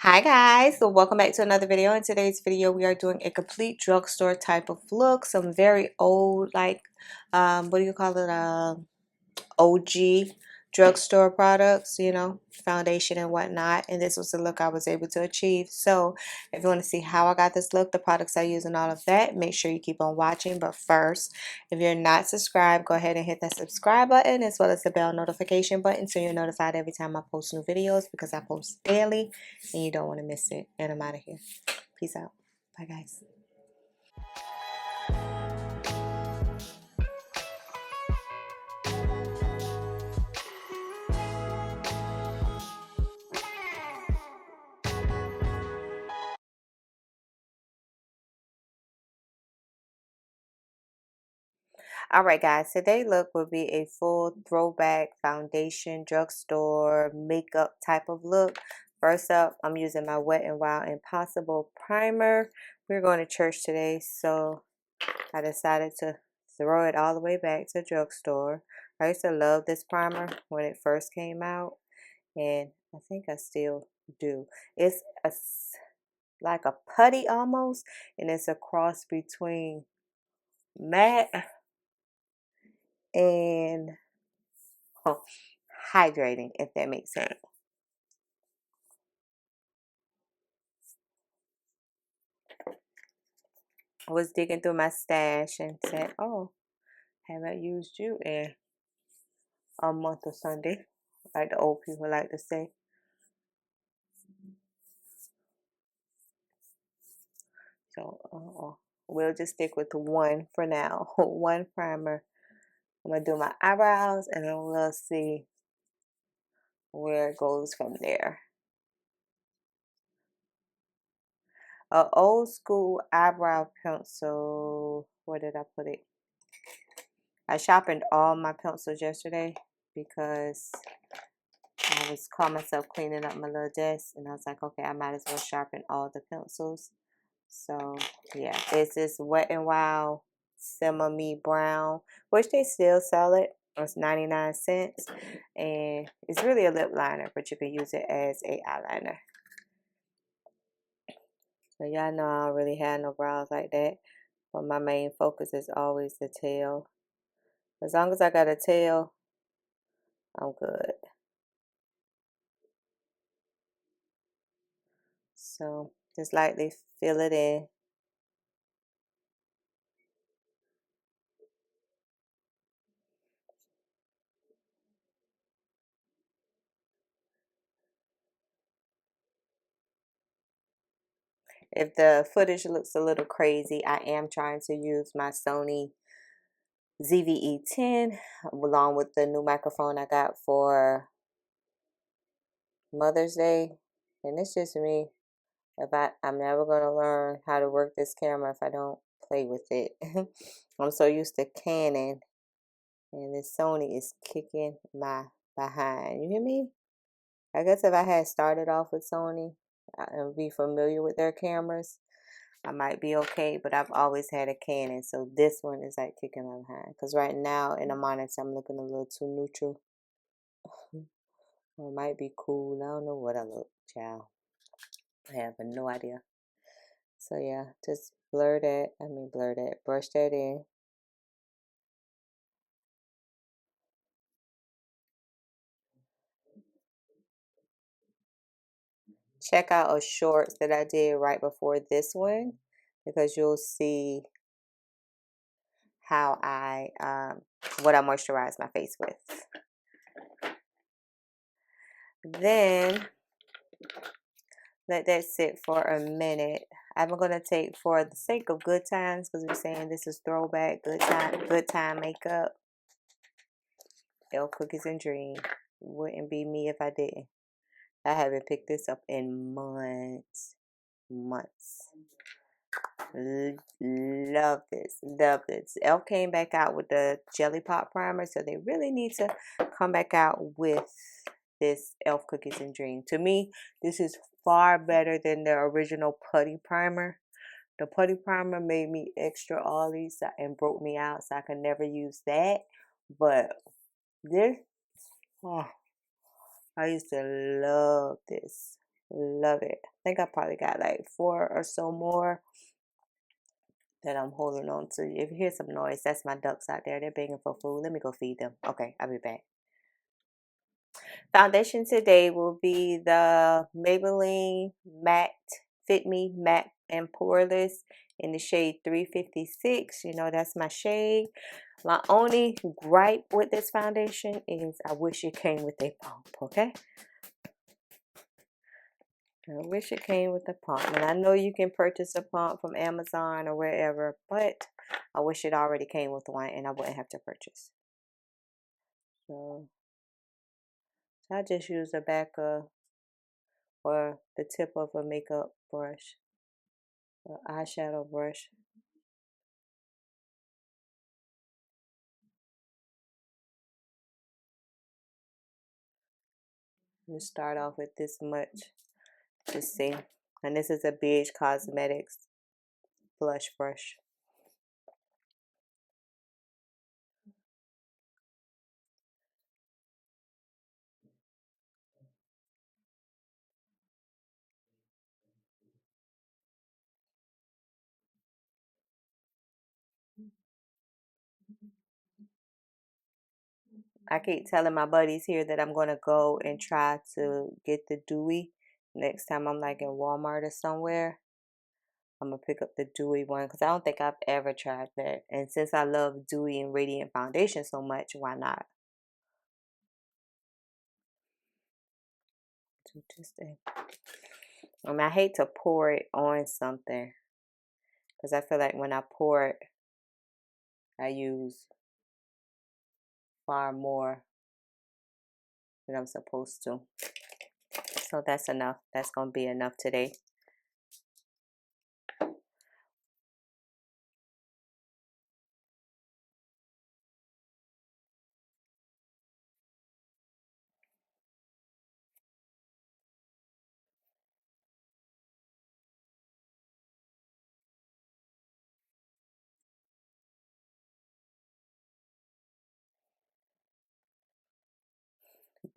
Hi guys, so welcome back to another video. In today's video we are doing a complete drugstore type of look, some very old like what do you call it, OG drugstore products, you know, foundation and whatnot. And this was the look I was able to achieve. So if you want to see how I got this look, the products I use and all of that, make sure you keep on watching. But first, if you're not subscribed, go ahead and hit that subscribe button as well as the bell notification button so you're notified every time I post new videos, because I post daily and you don't want to miss it. And I'm out of here. Peace out. Bye guys. All right, guys, today's look will be a full throwback foundation, drugstore, makeup type of look. First up, I'm using my Wet n Wild Impossible primer. We're going to church today, so I decided to throw it all the way back to drugstore. I used to love this primer when it first came out, and I think I still do. It's like a putty almost, and it's a cross between matte and hydrating, if that makes sense. I was digging through my stash and said, oh, haven't used you in a month or Sunday, like the old people like to say. So we'll just stick with one for now. One primer. I'm going to do my eyebrows and then we'll see where it goes from there. A old school eyebrow pencil. Where did I put it? I sharpened all my pencils yesterday because I was caught myself cleaning up my little desk, and I was like, okay, I might as well sharpen all the pencils. So yeah, it's this Wet n Wild Simmer Me Brown, which they still sell it. It's 99 cents, and it's really a lip liner, but you can use it as a eyeliner. So y'all know I don't really have no brows like that, but my main focus is always the tail. As long as I got a tail, I'm good. So just lightly fill it in. If the footage looks a little crazy, I am trying to use my Sony ZV-E10 along with the new microphone I got for Mother's Day. And it's just me. I'm never going to learn how to work this camera if I don't play with it. I'm so used to Canon, and this Sony is kicking my behind. You hear me? I guess if I had started off with Sony and be familiar with their cameras, I might be okay, but I've always had a Canon, so this one is like kicking my behind. Because right now in the monitor, I'm looking a little too neutral. It might be cool. I don't know what I look, child. I have no idea. So yeah, just blur that, brush that in. Check out a shorts that I did right before this one, because you'll see how what I moisturize my face with. Then let that sit for a minute. I'm gonna take, for the sake of good times, because we're saying this is throwback, good time makeup. Elf Cookies and Dream. Wouldn't be me if I didn't. I haven't picked this up in months. Love this. Elf came back out with the Jelly Pop primer, so they really need to come back out with this Elf Cookies and Dream. To me, this is far better than the original putty primer. The putty primer made me extra oily and broke me out, so I could never use that. But this, oh, I used to love this. Love it. I think I probably got like 4 or so more that I'm holding on to. If you hear some noise, that's my ducks out there. They're begging for food. Let me go feed them. Okay, I'll be back. Foundation today will be the Maybelline Matte Fit Me Matte and Poreless in the shade 356. You know, that's my shade. My only gripe with this foundation is I wish it came with a pump, okay? I wish it came with a pump. And I know you can purchase a pump from Amazon or wherever, but I wish it already came with one and I wouldn't have to purchase. So I just use the back of or the tip of a makeup brush, or eyeshadow brush. You start off with this much to see. And this is a Beige Cosmetics blush brush. I keep telling my buddies here that I'm going to go and try to get the dewy. Next time I'm like in Walmart or somewhere, I'm going to pick up the dewy one because I don't think I've ever tried that. And since I love dewy and radiant foundation so much, why not? I mean, I hate to pour it on something because I feel like when I pour it, I use far more than I'm supposed to. So that's enough. That's going to be enough today.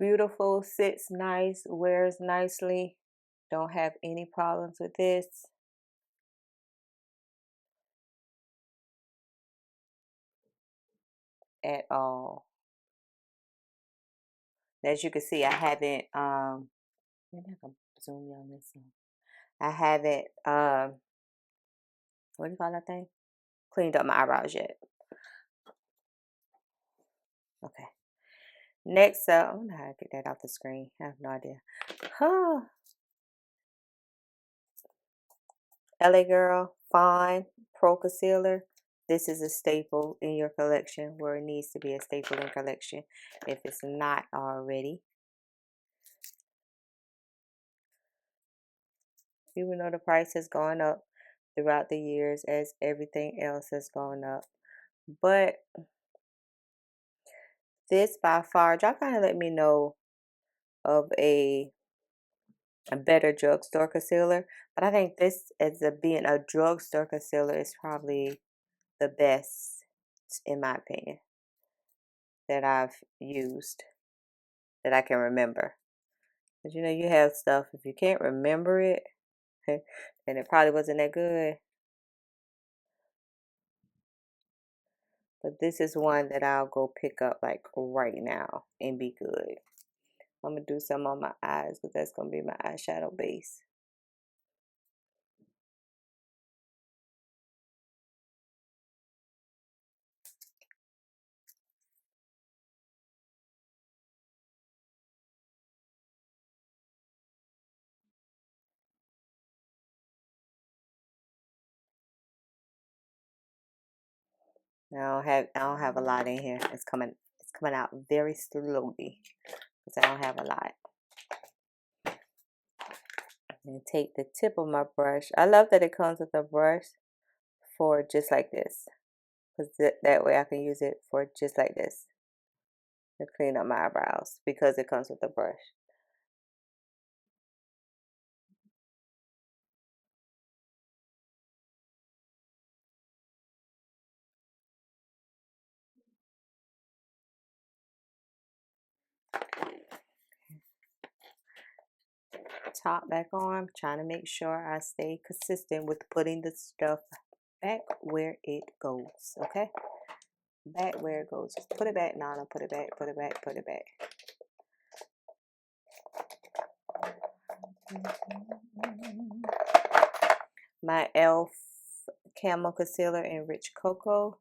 Beautiful, sits nice, wears nicely. Don't have any problems with this. At all. As you can see, I haven't maybe I can zoom you on this one. I haven't what do you call that thing? Cleaned up my eyebrows yet. Okay. Next up, I don't know how to get that off the screen. I have no idea. Huh. LA Girl Fine Pro Concealer. This is a staple in your collection, where it needs to be a staple in collection if it's not already. Even though the price has gone up throughout the years as everything else has gone up. But this by far, y'all kind of let me know of a better drugstore concealer. But I think this, as being a drugstore concealer, is probably the best, in my opinion, that I've used, that I can remember. Because you know, you have stuff, if you can't remember it, then it probably wasn't that good. But this is one that I'll go pick up like right now and be good. I'm going to do some on my eyes because that's going to be my eyeshadow base. I don't have a lot in here. It's coming out very slowly because I don't have a lot. And take the tip of my brush. I love that it comes with a brush for just like this, because that way I can use it for just like this to clean up my eyebrows, because it comes with a brush. top back on. I'm trying to make sure I stay consistent with putting the stuff back where it goes. Okay? Back where it goes. Just put it back, Nana. Put it back, put it back, put it back. My e.l.f. Camo Concealer in Rich Cocoa.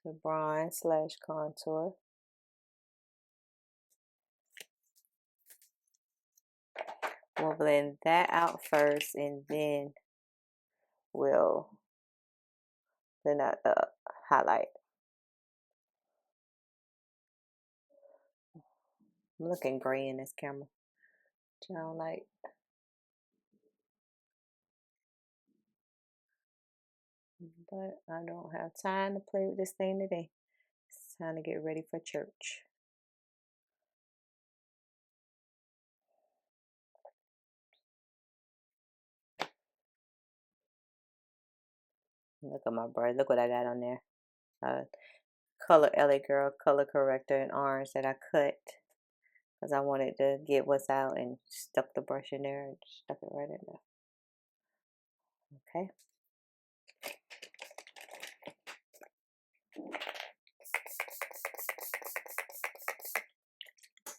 To bronze / contour. We'll blend that out first and then we'll blend out the highlight. I'm looking gray in this camera. I don't like. But I don't have time to play with this thing today. It's time to get ready for church. Look at my bird. Look what I got on there. Color LA Girl color corrector in orange that I cut because I wanted to get what's out and stuck the brush in there and stuck it right in there. Okay.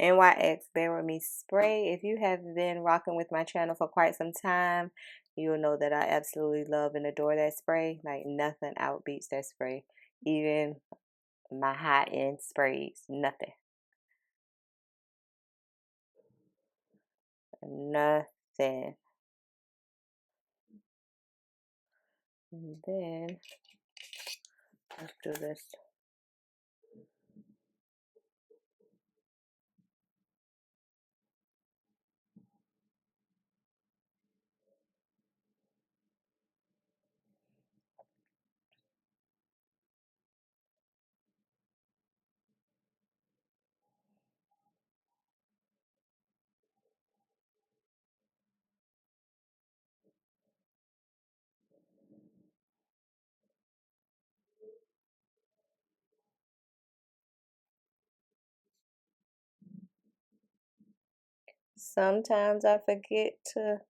NYX Bear With Me spray. If you have been rocking with my channel for quite some time, you'll know that I absolutely love and adore that spray. Like nothing outbeats that spray. Even my high-end sprays, nothing. Nothing. And then let's do this. Sometimes I forget to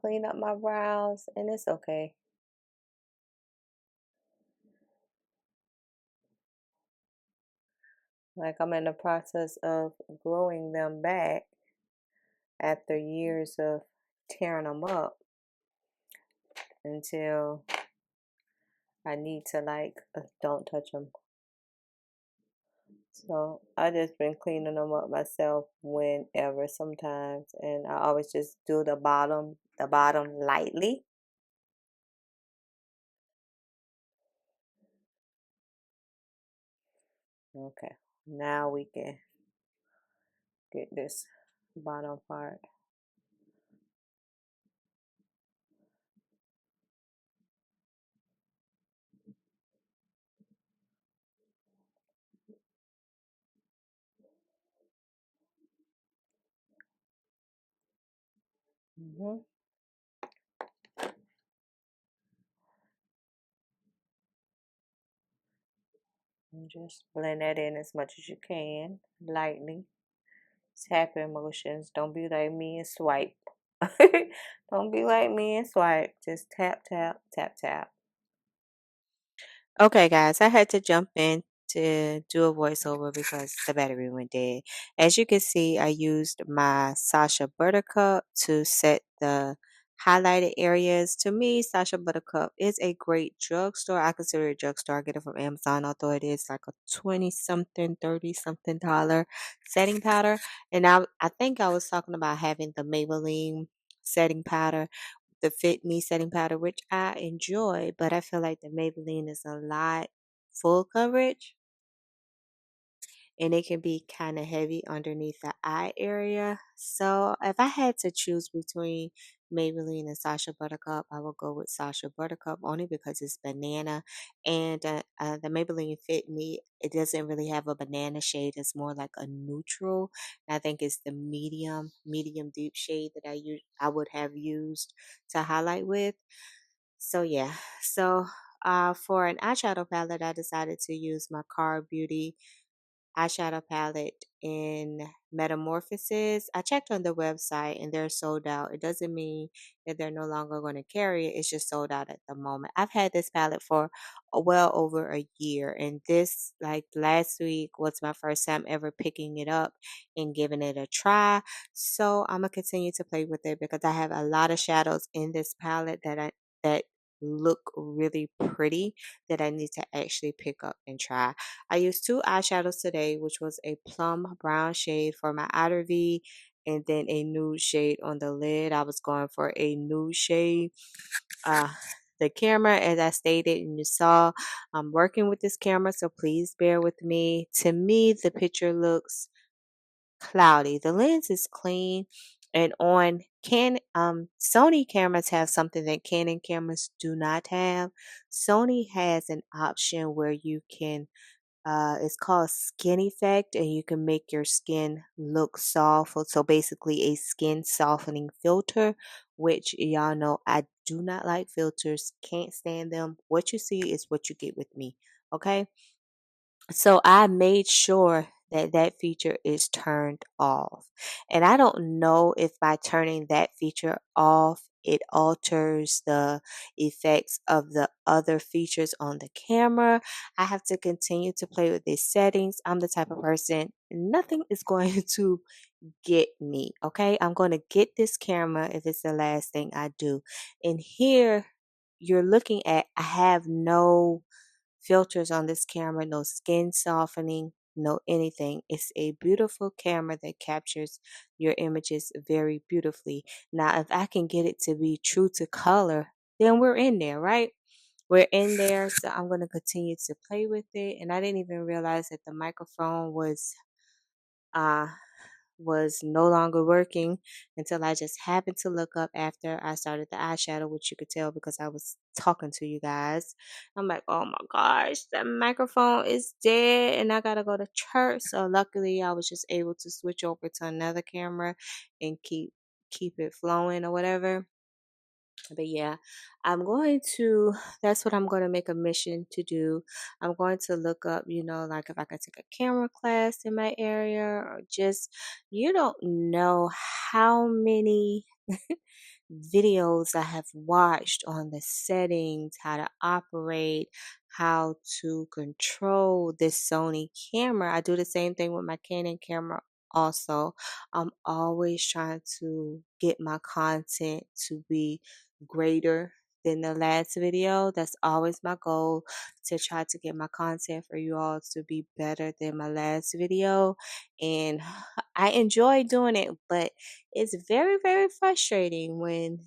clean up my brows, and it's okay. Like I'm in the process of growing them back after years of tearing them up until I need to don't touch them. So I just been cleaning them up myself whenever sometimes, and I always just do the bottom lightly. Okay, now we can get this bottom part. And just blend that in as much as you can, lightly. Tap your motions. Don't be like me and swipe. Don't be like me and swipe. Just tap, tap, tap, tap. Okay, guys, I had to jump in to do a voiceover because the battery went dead. As you can see, I used my Sacha Buttercup to set the highlighted areas. To me, Sacha Buttercup is a great drugstore. I consider it a drugstore. I get it from Amazon, although it is like a 20 something, 30 something dollar setting powder. And I think I was talking about having the Maybelline setting powder, the Fit Me setting powder, which I enjoy, but I feel like the Maybelline is a lot full coverage and it can be kind of heavy underneath the eye area. So if I had to choose between Maybelline and Sacha Buttercup, I would go with Sacha Buttercup only because it's banana. And the Maybelline Fit Me, it doesn't really have a banana shade. It's more like a neutral. And I think it's the medium deep shade that I would have used to highlight with. So yeah. So for an eyeshadow palette, I decided to use my Car Beauty eyeshadow palette in Metamorphosis. I checked on the website and they're sold out. It doesn't mean that they're no longer going to carry it. It's just sold out at the moment. I've had this palette for well over a year, and this, like last week, was my first time ever picking it up and giving it a try. So I'm gonna continue to play with it because I have a lot of shadows in this palette that look really pretty that I need to actually pick up and try. I used two eyeshadows today, which was a plum brown shade for my outer V and then a nude shade on the lid. I was going for a nude shade. Uh, the camera, as I stated and you saw, I'm working with this camera, so please bear with me. To me, the picture looks cloudy. The lens is clean, and on Sony cameras have something that Canon cameras do not have. Sony has an option where you can it's called skin effect, and you can make your skin look soft. So basically a skin softening filter, which y'all know I do not like filters, can't stand them. What you see is what you get with me. Okay. So I made sure that that feature is turned off. And I don't know if by turning that feature off, it alters the effects of the other features on the camera. I have to continue to play with these settings. I'm the type of person, nothing is going to get me. Okay. I'm going to get this camera if it's the last thing I do. And here you're looking at, I have no filters on this camera, no skin softening, no anything. It's a beautiful camera that captures your images very beautifully. Now, if I can get it to be true to color, then we're in there, right? We're in there, so I'm going to continue to play with it. And I didn't even realize that the microphone uh was no longer working until I just happened to look up after I started the eyeshadow, which you could tell because I was talking to you guys. I'm like, oh my gosh, the microphone is dead and I gotta go to church. So luckily I was just able to switch over to another camera and keep it flowing or whatever. But yeah, that's what I'm going to make a mission to do. I'm going to look up, like if I can take a camera class in my area, or just, you don't know how many videos I have watched on the settings, how to operate, how to control this Sony camera. I do the same thing with my Canon camera also. I'm always trying to get my content to be greater than the last video. That's always my goal, to try to get my content for you all to be better than my last video. And I enjoy doing it, but it's very, very frustrating when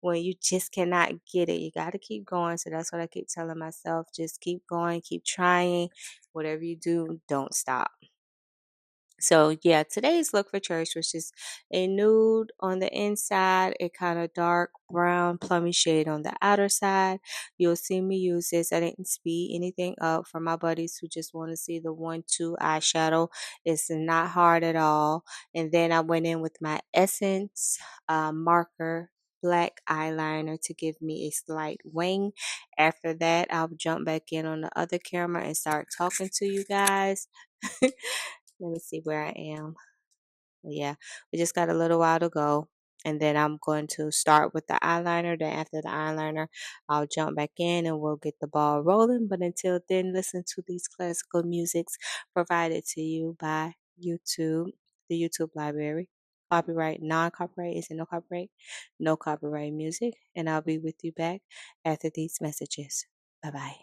when you just cannot get it. You got to keep going. So that's what I keep telling myself. Just keep going, keep trying. Whatever you do, don't stop. So yeah, today's look for church was just a nude on the inside, a kind of dark brown plummy shade on the outer side. You'll see me use this. I didn't speed anything up for my buddies who just want to see the 1-2 eyeshadow. It's not hard at all. And then I went in with my Essence marker black eyeliner to give me a slight wing. After that, I'll jump back in on the other camera and start talking to you guys. Let me see where I am. Yeah, we just got a little while to go. And then I'm going to start with the eyeliner. Then after the eyeliner, I'll jump back in and we'll get the ball rolling. But until then, listen to these classical musics provided to you by YouTube, the YouTube library. Copyright, non-copyright, is it no copyright? No copyright music. And I'll be with you back after these messages. Bye-bye.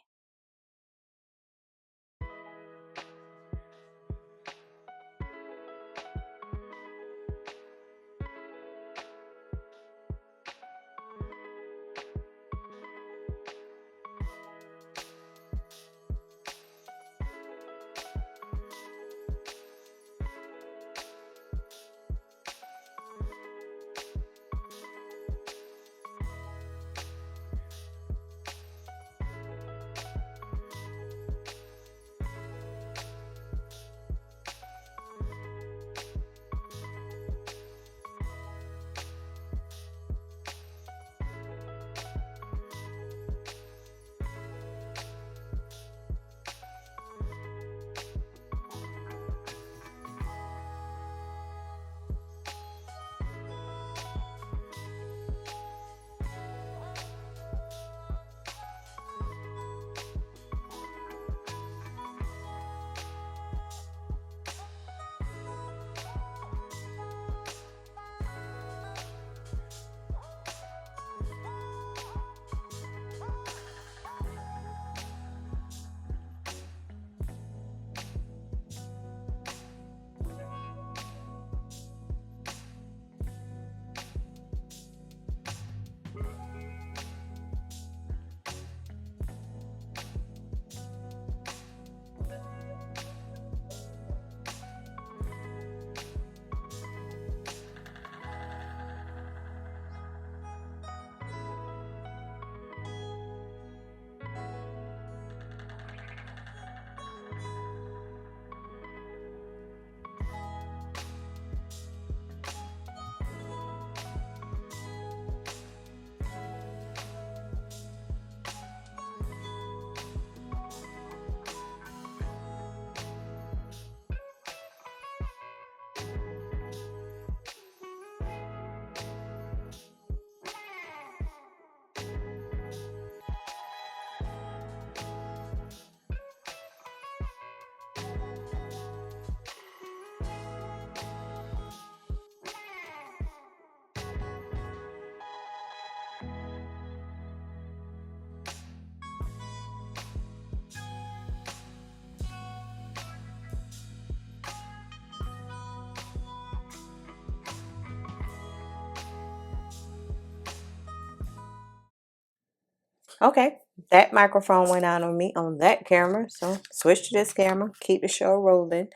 Okay, that microphone went out on me on that camera, so switch to this camera. Keep the show rolling.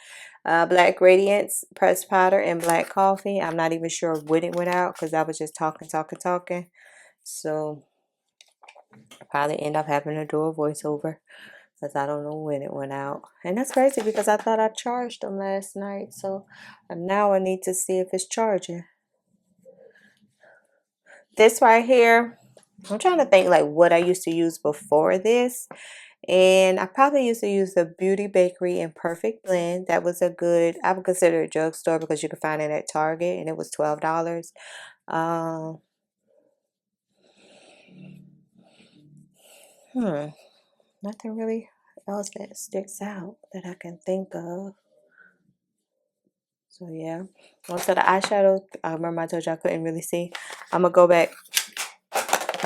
Black Radiance pressed powder and black coffee. I'm not even sure when it went out because I was just talking. So I'll probably end up having to do a voiceover because I don't know when it went out. And that's crazy because I thought I charged them last night. So now I need to see if it's charging. This right here, I'm trying to think like what I used to use before this. And I probably used to use the Beauty Bakery and Perfect Blend. That was a good, I would consider it drugstore because you could find it at Target and it was $12. Um, Nothing really else that sticks out that I can think of. So yeah. Also the eyeshadow, I remember I told you I couldn't really see. I'm gonna go back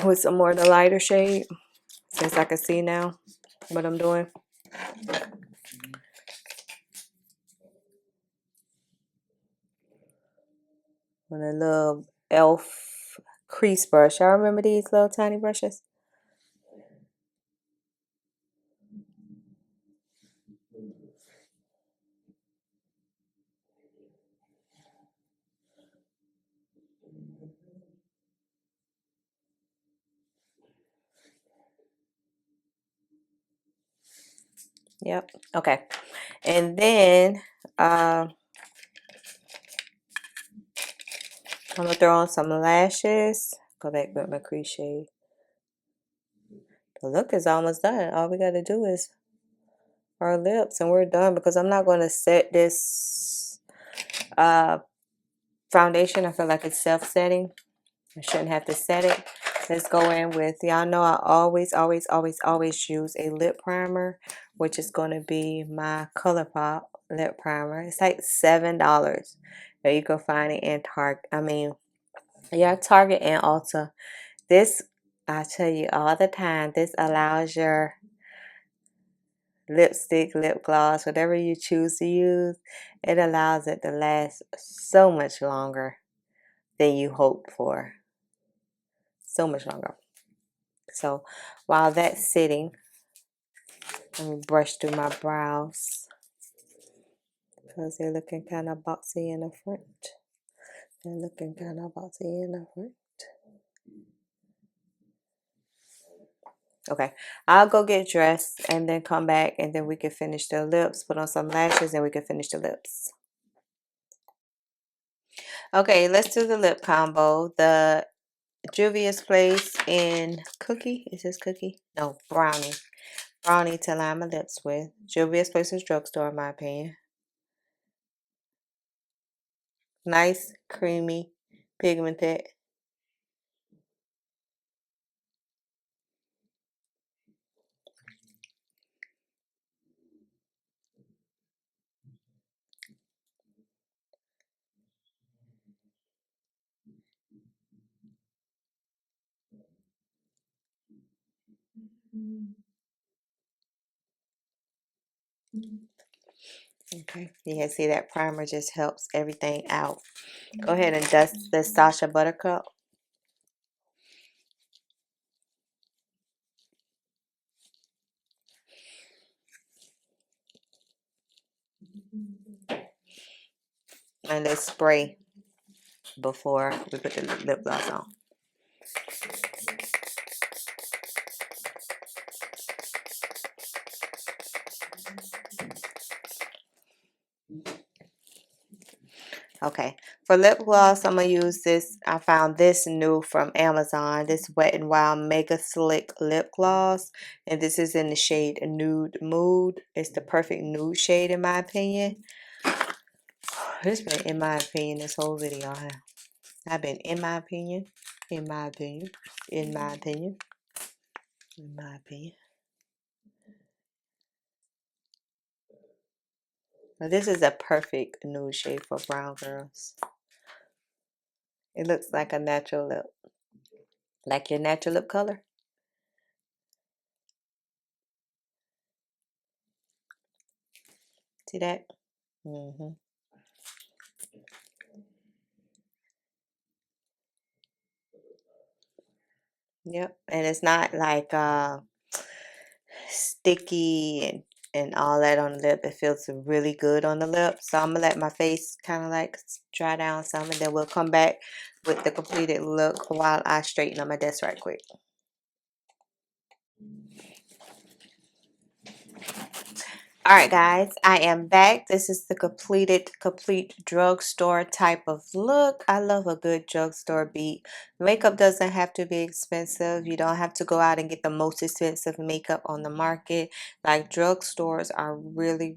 with some more of the lighter shade since I can see now what I'm doing. With a little e.l.f. crease brush. Y'all remember these little tiny brushes? Yep. Okay. And then I'm gonna throw on some lashes. Go back with my crease shade. The look is almost done. All we gotta do is our lips and we're done because I'm not gonna set this foundation. I feel like it's self-setting. I shouldn't have to set it. Let's go in with, y'all know I always use a lip primer, which is going to be my ColourPop lip primer. It's like $7. Now you can find it in Target. Target and Ulta. This, I tell you all the time, this allows your lipstick, lip gloss, whatever you choose to use, it allows it to last so much longer than you hoped for. So much longer. So while that's sitting, let me brush through my brows because they're looking kind of boxy in the front. They're looking kind of boxy in the front. Okay, I'll go get dressed and then come back and then we can finish the lips, put on some lashes and we can finish the lips. Okay, let's do the lip combo. The Juvia'splace in Cookie. Is this Cookie? No, Brownie. Brownie to line my lips with. Juvia'splace is drugstore in my opinion. Nice, creamy, pigmented. Okay, you can see that primer just helps everything out. Go ahead and dust the Sasha Buttercup. And let's spray before we put the lip gloss on. Okay, for lip gloss, I'm going to use this. I found this new from Amazon. This Wet n Wild Mega Slick Lip Gloss. And this is in the shade Nude Mood. It's the perfect nude shade in my opinion. It's been in my opinion this whole video. I've been in my opinion, in my opinion, in my opinion, in my opinion. Now this is a perfect nude shade for brown girls. It looks like a natural lip. Like your natural lip color. See that? Mm-hmm. Yep. And it's not like sticky and all that on the lip. It feels really good on the lip. So I'm gonna let my face kind of like dry down some, and then we'll come back with the completed look while I straighten up my desk right quick. All right, guys, I am back. This is the complete drugstore type of look. I love a good drugstore beat. Makeup doesn't have to be expensive. You don't have to go out and get the most expensive makeup on the market. Like, drugstores are really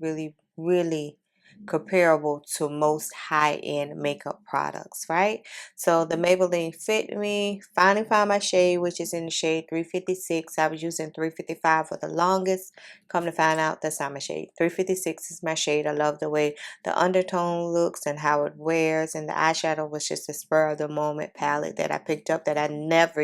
comparable to most high-end makeup products, right? So the Maybelline fit me. Finally found my shade, which is in the shade 356. I was using 355 for the longest. Come to find out, that's not my shade. 356 is my shade. I love the way the undertone looks and how it wears. And the eyeshadow was just a spur of the moment palette that I picked up that I never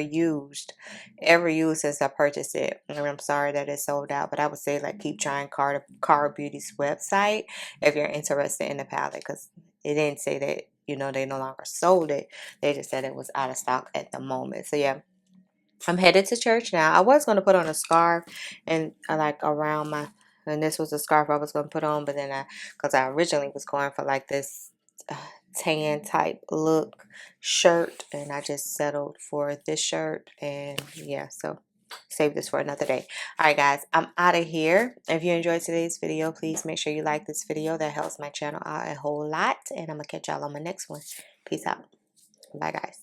ever used since I purchased it. And I'm sorry that it sold out, but I would say, like, keep trying Cara Beauty's website if you're interested in the palette, because it didn't say that, you know, they no longer sold it. They just said it was out of stock at the moment. So yeah, I'm headed to church now. I was going to put on a scarf and like around my, and this was a scarf I was going to put on, but then because I originally was going for like this uh, tan type look shirt, and I just settled for this shirt. And yeah, so save this for another day. All right, guys, I'm out of here. If you enjoyed today's video, please make sure you like this video. That helps my channel out a whole lot. And I'm going to catch y'all on my next one. Peace out. Bye, guys.